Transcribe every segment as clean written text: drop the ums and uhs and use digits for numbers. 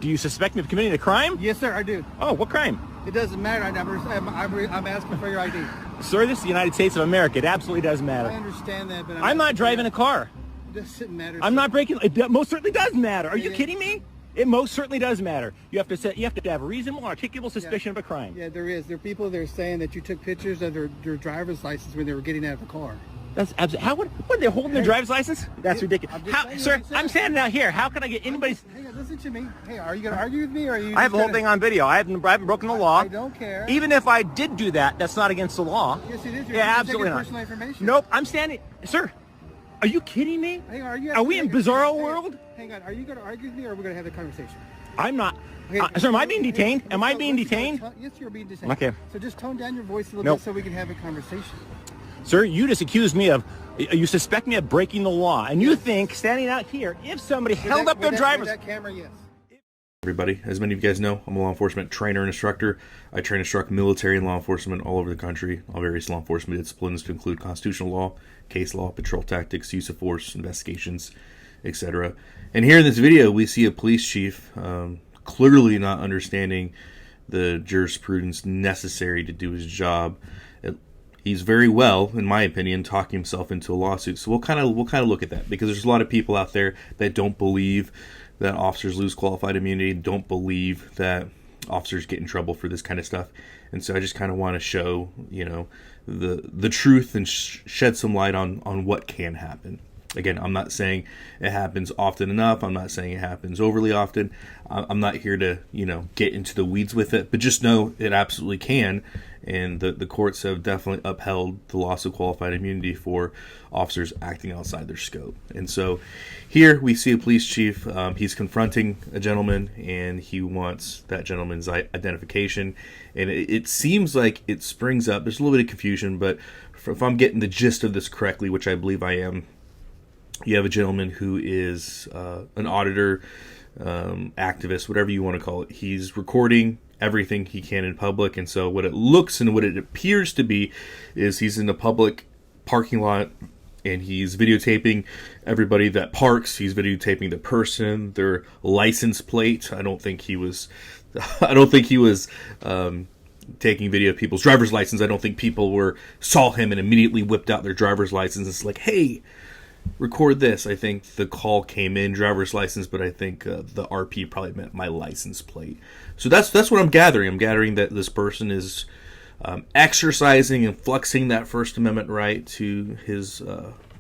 Do you suspect me of committing a crime? Yes, sir, I do. Oh, what crime? It doesn't matter. I'm asking for your ID. Sir, this is the United States of America. It absolutely does matter. I understand that, but I'm not driving a car. It doesn't matter. I'm not breaking. It most certainly does matter. Are you kidding me? It most certainly does matter. You have to have a reasonable, articulable suspicion of a crime. Yeah, there is. There are people that are saying that you took pictures of their driver's license when they were getting out of the car. That's absolutely. How would they holding their driver's license? That's ridiculous. Sir, I'm standing out here. How can I get anybody's? Hey, listen to me. Hey, are you gonna argue with me, or are you? I have the whole thing on video. I haven't broken the law. I don't care. Even if I did do that, that's not against the law. Yes, it is. You're absolutely not. Personal information. Nope. I'm standing, sir. Are you kidding me? Hang on, are we in bizarro world? Hang on. Are you going to argue with me, or are we going to have a conversation? I'm not. Sir, am I being detained? Am I being detained? Yes, you're being detained. Okay. So just tone down your voice a little bit so we can have a conversation. Sir, you just accused me of, you suspect me of breaking the law, and you think standing out here, if somebody held up their driver's... With that camera, yes. Everybody, as many of you guys know, I'm a law enforcement trainer and instructor. I train and instruct military and law enforcement all over the country, all various law enforcement disciplines to include constitutional law, case law, patrol tactics, use of force, investigations, etc. And here in this video, we see a police chief clearly not understanding the jurisprudence necessary to do his job. He's very well, in my opinion, talking himself into a lawsuit. So we'll kind of look at that, because there's a lot of people out there that don't believe that officers lose qualified immunity, don't believe that officers get in trouble for this kind of stuff. And so I just kind of want to show, the truth and shed some light on what can happen. Again, I'm not saying it happens often enough. I'm not saying it happens overly often. I'm not here to, get into the weeds with it, but just know it absolutely can. And the courts have definitely upheld the loss of qualified immunity for officers acting outside their scope. And so here we see a police chief. He's confronting a gentleman, and he wants that gentleman's identification. And it seems like it springs up. There's a little bit of confusion, but if I'm getting the gist of this correctly, which I believe I am, you have a gentleman who is an auditor, activist, whatever you want to call it. He's recording everything he can in public, and so what it looks and what it appears to be is he's in a public parking lot, and he's videotaping everybody that parks. He's videotaping the person, their license plate. I don't think he was taking video of people's driver's license. I don't think people saw him and immediately whipped out their driver's license. It's like, hey, record this. I think the call came in driver's license, but I think the RP probably meant my license plate. So that's what I'm gathering. I'm gathering that this person is exercising and flexing that First Amendment right to his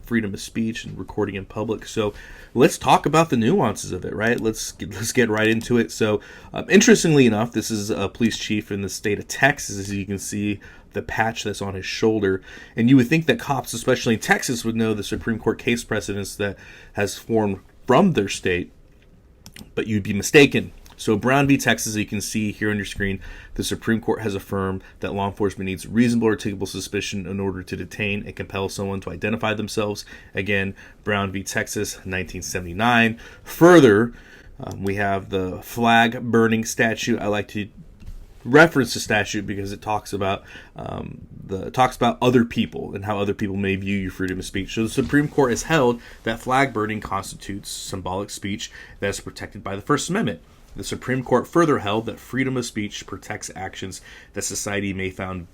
freedom of speech and recording in public. So let's talk about the nuances of it, right? Let's get right into it. So interestingly enough, this is a police chief in the state of Texas, as you can see the patch that's on his shoulder. And you would think that cops, especially in Texas, would know the Supreme Court case precedents that has formed from their state, but you'd be mistaken. So Brown v. Texas, you can see here on your screen, the Supreme Court has affirmed that law enforcement needs reasonable articulable suspicion in order to detain and compel someone to identify themselves. Again, Brown v. Texas, 1979. Further, we have the flag burning statute. I like to reference the statute because it talks about other people and how other people may view your freedom of speech. So the Supreme Court has held that flag burning constitutes symbolic speech that is protected by the First Amendment. The Supreme Court further held that freedom of speech protects actions that society may find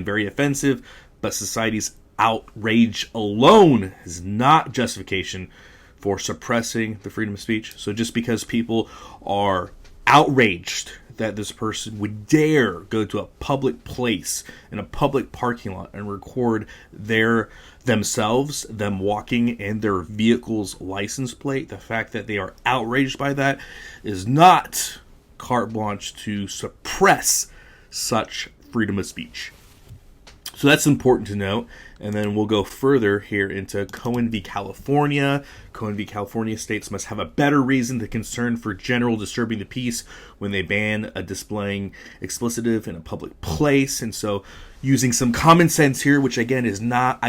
very offensive, but society's outrage alone is not justification for suppressing the freedom of speech. So just because people are outraged that this person would dare go to a public place in a public parking lot and record themselves, them walking, and their vehicle's license plate, the fact that they are outraged by that is not carte blanche to suppress such freedom of speech. So that's important to note. And then we'll go further here into Cohen v. California. Cohen v. California states must have a better reason to concern for general disturbing the peace when they ban a displaying explicitive in a public place. And so using some common sense here, which again is not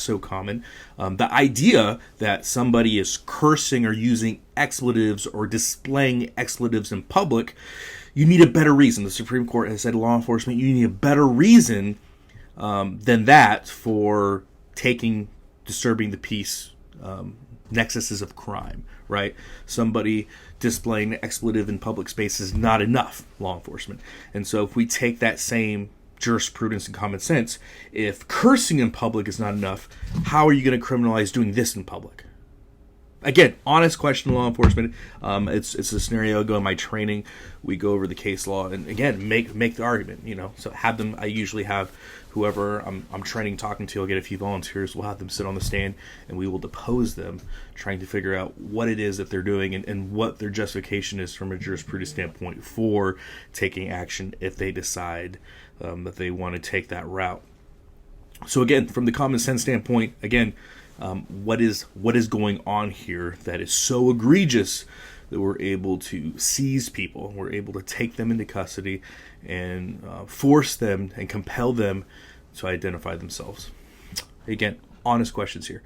so common, the idea that somebody is cursing or using expletives or displaying expletives in public, you need a better reason. The Supreme Court has said law enforcement, you need a better reason than that for disturbing the peace nexuses of crime, right? Somebody displaying an expletive in public space is not enough, law enforcement. And so if we take that same jurisprudence and common sense, if cursing in public is not enough, how are you going to criminalize doing this in public? Again, honest question, law enforcement. It's a scenario I go in my training. We go over the case law and again make the argument. So have them. I usually have whoever I'm training, talking to. I'll get a few volunteers. We'll have them sit on the stand and we will depose them, trying to figure out what it is that they're doing and what their justification is from a jurisprudence standpoint for taking action if they decide that they want to take that route. So again, from the common sense standpoint, again. What is going on here that is so egregious that we're able to seize people, we're able to take them into custody and force them and compel them to identify themselves? Again, honest questions here.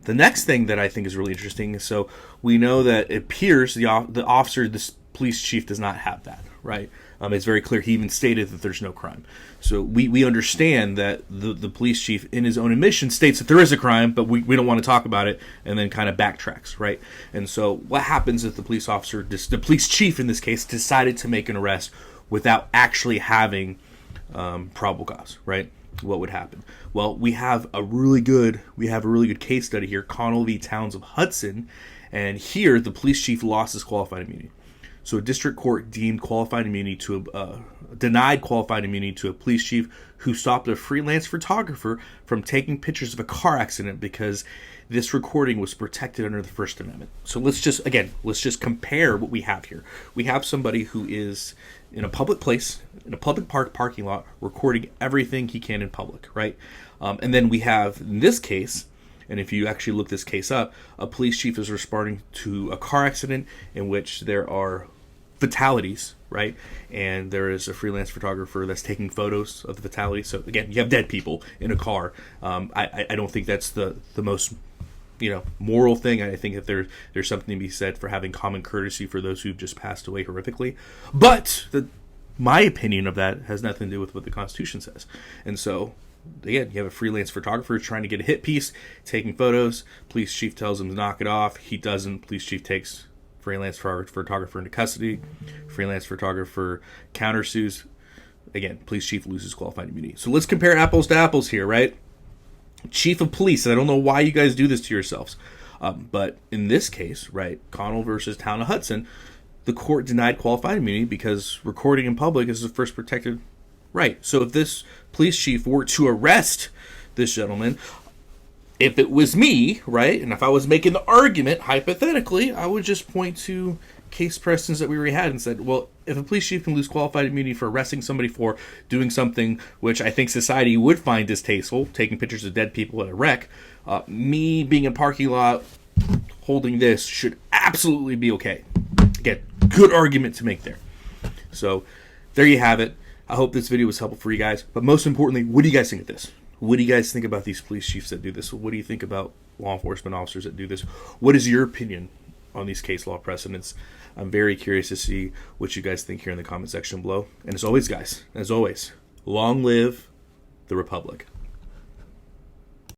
The next thing that I think is really interesting, so we know that it appears the officer, the police chief, does not have that, right? It's very clear. He even stated that there's no crime. So we understand that the police chief, in his own admission, states that there is a crime, but we don't want to talk about it, and then kind of backtracks, right? And so what happens if the police officer, the police chief in this case, decided to make an arrest without actually having probable cause, right? What would happen? Well, we have a really good case study here, Connell v. Towns of Hudson, and here the police chief lost his qualified immunity. So a district court denied qualified immunity to a police chief who stopped a freelance photographer from taking pictures of a car accident because this recording was protected under the First Amendment. So let's just compare what we have here. We have somebody who is in a public place, in a public parking lot, recording everything he can in public, right? And then we have, in this case, and if you actually look this case up, a police chief is responding to a car accident in which there are fatalities, right? And there is a freelance photographer that's taking photos of the fatalities. So again, you have dead people in a car. I don't think that's the most moral thing. I think that there's something to be said for having common courtesy for those who've just passed away horrifically. But my opinion of that has nothing to do with what the Constitution says. And so again, you have a freelance photographer trying to get a hit piece, taking photos. Police chief tells him to knock it off. He doesn't. Police chief takes freelance photographer into custody. Freelance photographer countersues. Again, police chief loses qualified immunity. So let's compare apples to apples here, right? Chief of police, and I don't know why you guys do this to yourselves, but in this case, right, Connell versus Town of Hudson, the court denied qualified immunity because recording in public is the first protected right. So if this police chief were to arrest this gentleman, if it was me, right, and if I was making the argument, hypothetically, I would just point to case precedents that we already had and said, well, if a police chief can lose qualified immunity for arresting somebody for doing something which I think society would find distasteful, taking pictures of dead people at a wreck, me being in a parking lot holding this should absolutely be okay. Again, good argument to make there. So there you have it. I hope this video was helpful for you guys. But most importantly, what do you guys think of this? What do you guys think about these police chiefs that do this? What do you think about law enforcement officers that do this? What is your opinion on these case law precedents? I'm very curious to see what you guys think here in the comment section below. And as always, guys, long live the Republic.